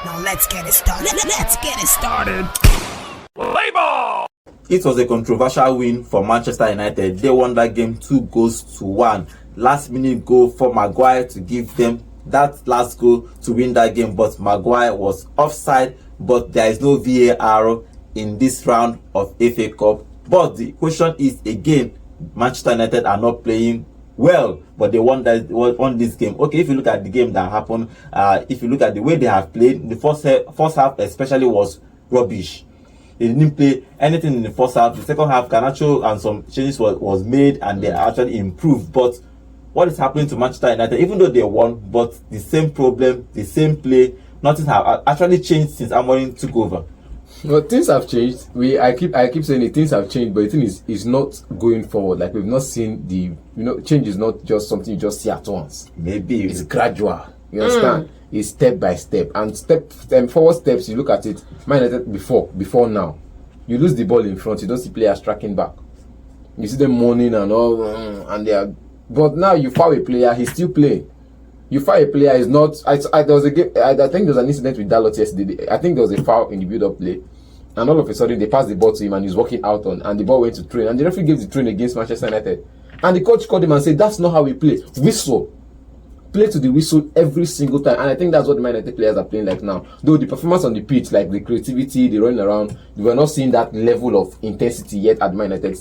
Now let's get it started. Let's get it started. Play ball! It was a controversial win for Manchester United. They won that game 2-1. Last minute goal for Maguire to give them that last goal to win that game, but Maguire was offside. But there is no VAR in this round of FA Cup. But the question is again, Manchester United are not playing well, but they won this game. Okay, if you look at the game that happened, if you look at the way they have played, the first half especially was rubbish. They didn't play anything in the first half. The second half, Garnacho and some changes was made, and they actually improved. But what is happening to Manchester United? Even though they won, but the same problem, the same play, nothing has actually changed since Amorim took over. Well, things have changed. I keep saying it, things have changed, but the thing is not going forward. Like, we've not seen change is not just something you just see at once. Maybe it's gradual. You understand? It's step by step, and forward steps. You look at it. Man United before now, you lose the ball in front, you don't see players tracking back. You see them mourning and all, and they are. But now you foul a player, he's still playing. You foul a player is not. There was a game. I think there was an incident with Dalot yesterday. I think there was a foul in the build-up play, and all of a sudden they passed the ball to him and he's walking out and the ball went to train, and the referee gave the train against Manchester United, and the coach called him and said, "That's not how we play. Whistle." Play to the whistle every single time, and I think that's what the Man United players are playing like now. Though the performance on the pitch, like the creativity, the running around, we are not seeing that level of intensity yet at Man United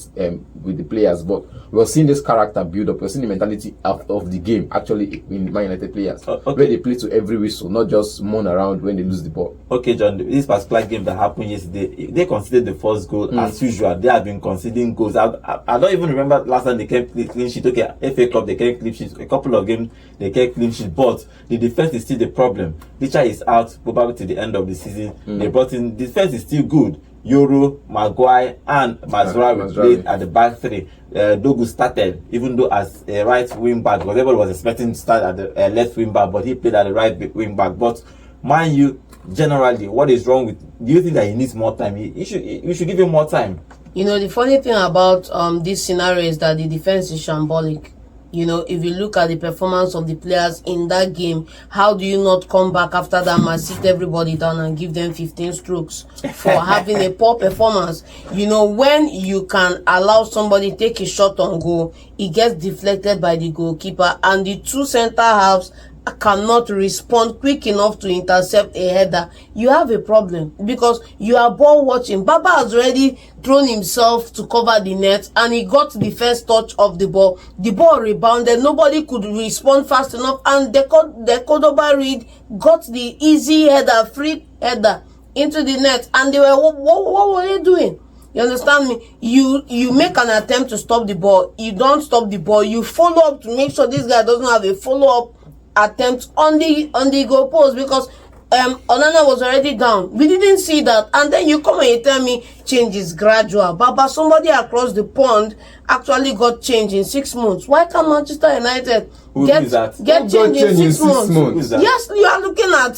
with the players. But we're seeing this character build up. We're seeing the mentality of the game actually in Man United players, okay, where they play to every whistle, not just moan around when they lose the ball. Okay, John, this particular game that happened yesterday, they conceded the first goal as usual. They have been conceding goals. I don't even remember last time they came clean sheet. Okay, FA Cup they came clean sheet. A couple of games they came clean sheet, but the defense is still the problem. Licha is out probably to the end of the season. They brought in, defense is still good. Euro, Maguire and Mazraoui played at the back three. Dogu started, even though as a right wing back, because everybody was expecting to start at the left wing back, but he played at the right wing back. But mind you, generally, what is wrong with? Do you think that he needs more time? We should give him more time. You know, the funny thing about this scenario is that the defense is shambolic. You know, if you look at the performance of the players in that game, how do you not come back after that match, sit everybody down and give them 15 strokes for having a poor performance? You know, when you can allow somebody take a shot on goal, it gets deflected by the goalkeeper, and the two center halves cannot respond quick enough to intercept a header. You have a problem because you are ball watching. Baba has already thrown himself to cover the net, and he got the first touch of the ball. The ball rebounded. Nobody could respond fast enough, and the Cordoba Reid got the easy header, free header into the net, and they were what were they doing? You understand me? You make an attempt to stop the ball. You don't stop the ball. You follow up to make sure this guy doesn't have a follow-up attempt on the goal post, because Onana was already down. We didn't see that, and then you come and you tell me change is gradual. But somebody across the pond actually got change in 6 months. Why can't Manchester United get change in 6 months? Yes, you are looking at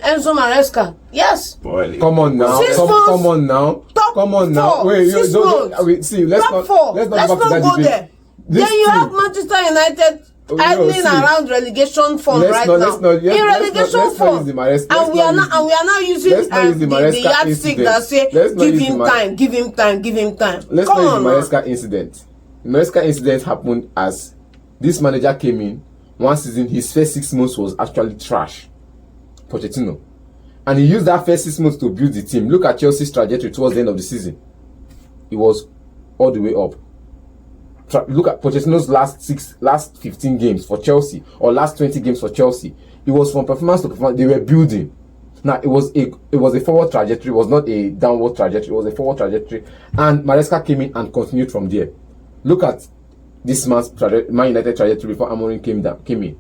Enzo Maresca. Yes. Boy, come on now. Come on now. Come on now. Wait, see, let's not go there. Then you have Manchester United idling around relegation form right now. In relegation form, and we are now using the yardstick that say give him time. Let's not use the Maresca incident. The Maresca incident happened as this manager came in one season. His first 6 months was actually trash, Pochettino, and he used that first 6 months to build the team. Look at Chelsea's trajectory towards the end of the season. It was all the way up. Look at Pochettino's last 15 games for Chelsea, or last 20 games for Chelsea. It was from performance to performance. They were building. Now it was a forward trajectory. It was not a downward trajectory. It was a forward trajectory, and Maresca came in and continued from there. Look at this man's Man United trajectory before Amorim came in.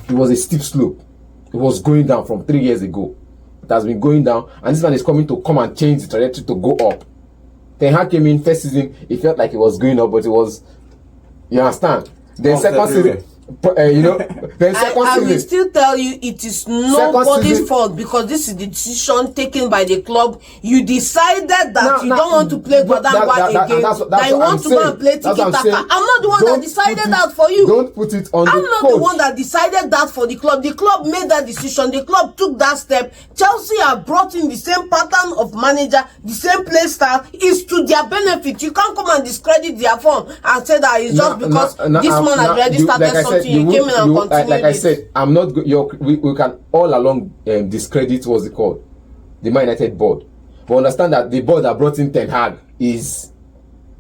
It was a steep slope. It was going down from 3 years ago. It has been going down, and this man is coming to come and change the trajectory to go up. Ten Hag came in first season, it felt like it was going up, but it was, you understand? Then second season, Then second I will season. still tell you it is nobody's fault because this is the decision taken by the club. You decided that you don't want to play Guadangwa again. That you want to go and play Tiki Taka. I'm not the one that decided that for you. Don't put it on the coach. I'm not the one that decided that for the club. The club made that decision. The club took that step. Chelsea have brought in the same pattern of manager, the same play style. It's to their benefit. You can't come and discredit their form and say that it's just because this man has already started something. You came in and continued. Like I said, I'm not. We can all along discredit what's it called, the Man United board. But understand that the board that brought in Ten Hag is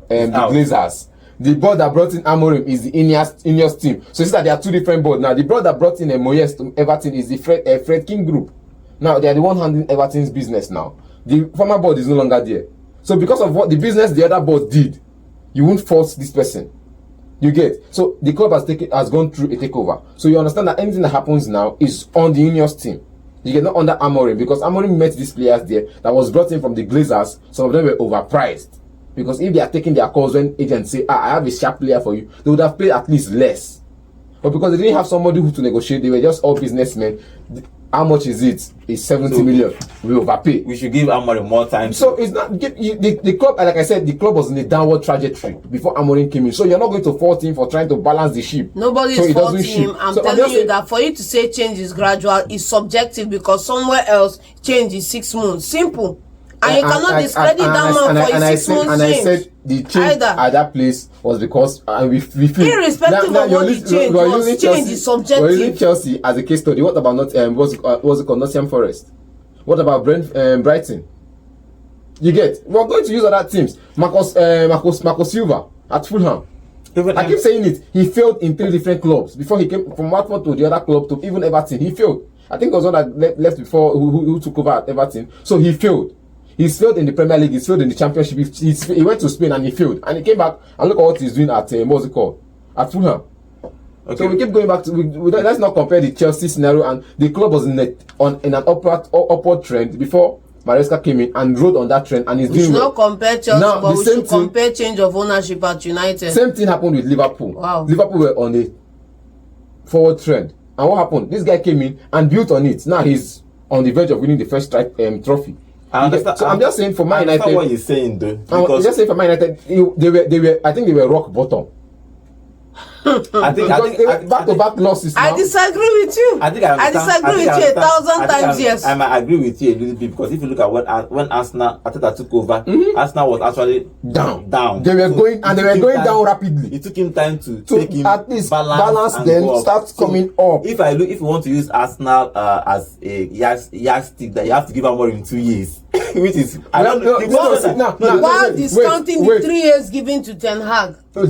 the Glazers. The board that brought in Amorim is the Ineos team. So it's that there are two different boards. Now the board that brought in Moyes to Everton is the Fred King group. Now they are the one handling Everton's business now. The former board is no longer there. So because of what the business the other board did, you won't force this person. You get? So the club has gone through a takeover. So you understand that anything that happens now is on the Ineos team. You get not under Amorim because Amorim met these players there that was brought in from the Glazers. Some of them were overpriced. Because if they are taking their calls when agents say, I have a sharp player for you, they would have paid at least less. But because they didn't have somebody who to negotiate, they were just all businessmen. How much is it? It's 70 million. We overpay. We should give Amorim more time. So it's not the club. Like I said, the club was in a downward trajectory before Amorim came in. So you're not going to fault him for trying to balance the ship. Nobody is faulting him. I'm telling you that for you to say change is gradual is subjective because somewhere else change is 6 months. Simple. And you cannot discredit that man for his 6 months change. And I said the change at that place was because we feel irrespective of what the change was, change is subjective. We're using Chelsea as a case study. What about what's it called, Nottingham Forest? What about Brighton? You get? We're going to use other teams. Marco Silva at Fulham. I keep saying it. He failed in 3 different clubs before he came from Watford to the other club to even Everton. He failed. I think it was one that left before who took over at Everton. So he failed. He's failed in the Premier League. He's failed in the Championship. He went to Spain and he failed. And he came back and look at what he's doing at what's it called? At Fulham. Okay. So we keep going back to let's not compare the Chelsea scenario. And the club was in an upward trend before Maresca came in and rode on that trend and he's doing well. We should not compare Chelsea, now, but we should compare change of ownership at United. Same thing happened with Liverpool. Wow. Liverpool were on a forward trend. And what happened? This guy came in and built on it. Now he's on the verge of winning the first trophy. So I'm just saying for Man United. That's what you're saying, though. I'm just saying for Man United, they were. I think they were rock bottom. I think back-to-back losses. I disagree with you. I disagree with you 1,000 times. Yes, I might agree with you a little bit because if you look at when Arsenal Arteta took over, Arsenal was actually down. They were going down rapidly. It took him time to take him at least balance then start coming up. If you want to use Arsenal as a yardstick, that you have to give Amorim 2 years, which is I don't know. While discounting the 3 years given to Ten Hag. When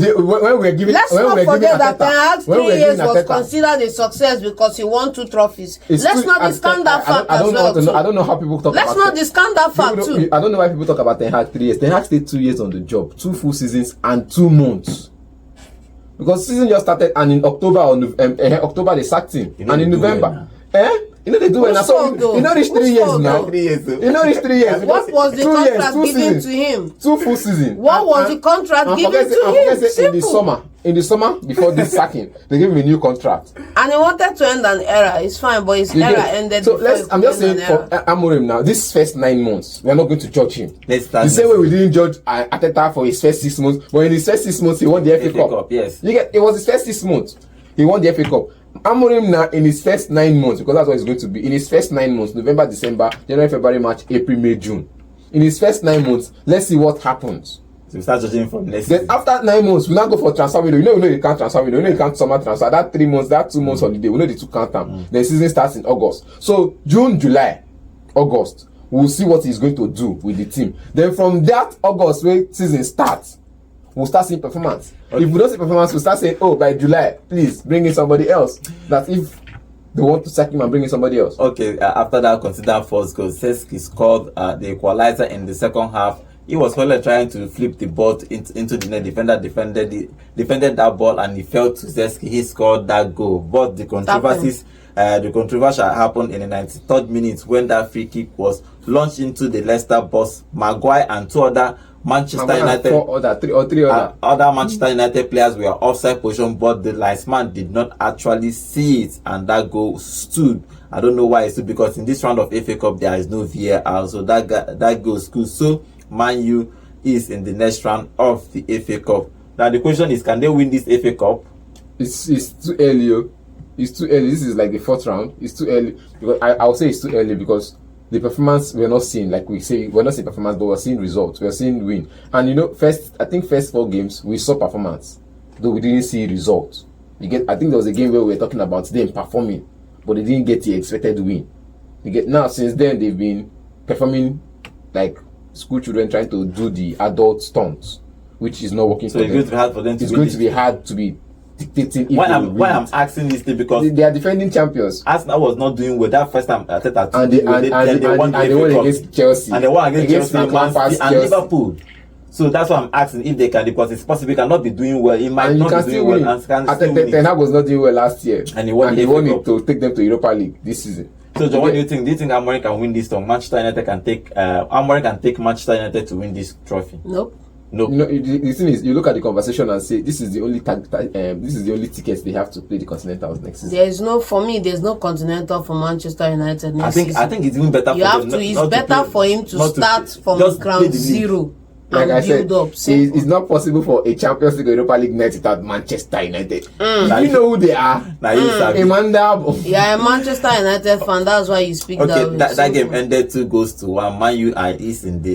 we're giving, let's not forget that Ten Hag's 3 years was considered a success because he won 2 trophies. Let's not discount that fact as well. I don't know how people talk about. Let's not discount that fact too. I don't know why people talk about Ten Hag 3 years. Ten Hag stayed 2 years on the job, 2 full seasons and 2 months. Because season just started and in October they sacked him, and in November, you know they do it. You know reach 3 years now. 3 years. You know reach 3 years. What was the contract given to him? 2 full seasons. What was the contract given to him? Simple. In the summer before this sacking, they gave him a new contract. And he wanted to end an era. It's fine, but his era ended. So I'm just saying for Amorim now, this first 9 months, we are not going to judge him. The same way we didn't judge Arteta for his first 6 months, but in his first 6 months he won the FA Cup. Yes. It was his first 6 months. He won the FA Cup. Amorim now in his first 9 months, because that's what it's going to be. In his first 9 months, November, December, January, February, March, April, May, June. In his first 9 months, let's see what happens. So we start judging from next. Then after 9 months, we now go for transfer window. You know you can't transfer window. You know you can't summer transfer. That 3 months, that 2 months holiday, we know the 2 count time. Then season starts in August. So June, July, August, we'll see what he's going to do with the team. Then from that August when season starts, we'll start seeing performance. Okay. If we don't see performance, we'll start saying, oh, by July, please bring in somebody else. That if they want to sack him and bring in somebody else. Okay, after that, consider first goal. Zirkzee scored the equalizer in the second half. He was probably trying to flip the ball into the net. Defender defended that ball and he fell to Zirkzee. He scored that goal. But the controversy happened in the 93rd minute when that free kick was launched into the Leicester box. Maguire and 2 other Manchester United, three other. Other Manchester United players were offside position, but the linesman did not actually see it, and that goal stood. I don't know why it stood, because in this round of FA Cup there is no VAR, so that goal stood. So Man U is in the next round of the FA Cup. Now the question is, can they win this FA Cup? It's too early. It's too early. This is like the 4th round. It's too early, because I would say it's too early, because the performance we're not seeing, like we say, we're not seeing performance, but we're seeing results. We're seeing win. And you know, first 4 games we saw performance, though we didn't see results. I think there was a game where we were talking about them performing, but they didn't get the expected win. Now since then they've been performing like school children trying to do the adult stunts, which is not working. So it's going to be hard for them to. It's going to be hard to be dictating. Why I'm asking this thing, because they are defending champions. Arsenal was not doing well that first time. And they won against Chelsea. And they won against Chelsea, and and Liverpool. So that's why I'm asking if they can, because it's possible he cannot be doing well. He might not be doing well, and can still win. Ten Hag was not doing well last year, and he won it to take them to Europa League this season. So John, what do you think? Do you think Amorim can win this? Or Manchester United can take Amorim can take Manchester United to win this trophy? Nope. No. You know, the thing is, you look at the conversation and say this is the only tickets they have to play the Continentals next season. There's no Continental for Manchester United next season. I think it's even better. It's better for him to start from ground zero. Like I said, it's not possible for a Champions League or Europa League night without Manchester United. You know who they are. Amanda. Yeah, a Manchester United fan. That's why you speak that way. That game ended 2-1.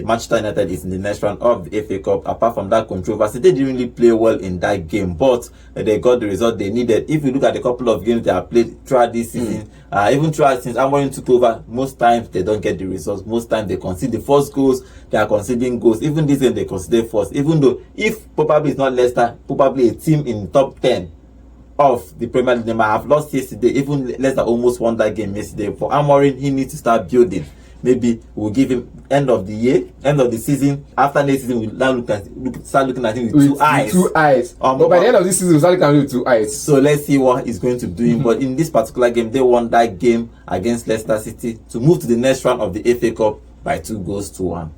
Manchester United is in the next round of the FA Cup. Apart from that controversy, they didn't really play well in that game, but they got the result they needed. If you look at a couple of games they have played throughout this season, even throughout since Amorim took over, most times they don't get the results. Most times they concede the first goals. They are conceding goals. Even this game they consider first. Even though if probably it's not Leicester, probably a team in top 10 of the Premier League, they might have lost yesterday. Even Leicester almost won that game yesterday. For Amorim, he needs to start building. Maybe we'll give him end of the year, end of the season. After next season, we'll now start looking at him with two eyes. Two eyes. But by the end of this season, we'll start looking at him with 2 eyes. So let's see what he's going to do. But in this particular game, they won that game against Leicester City to move to the next round of the FA Cup by 2-1.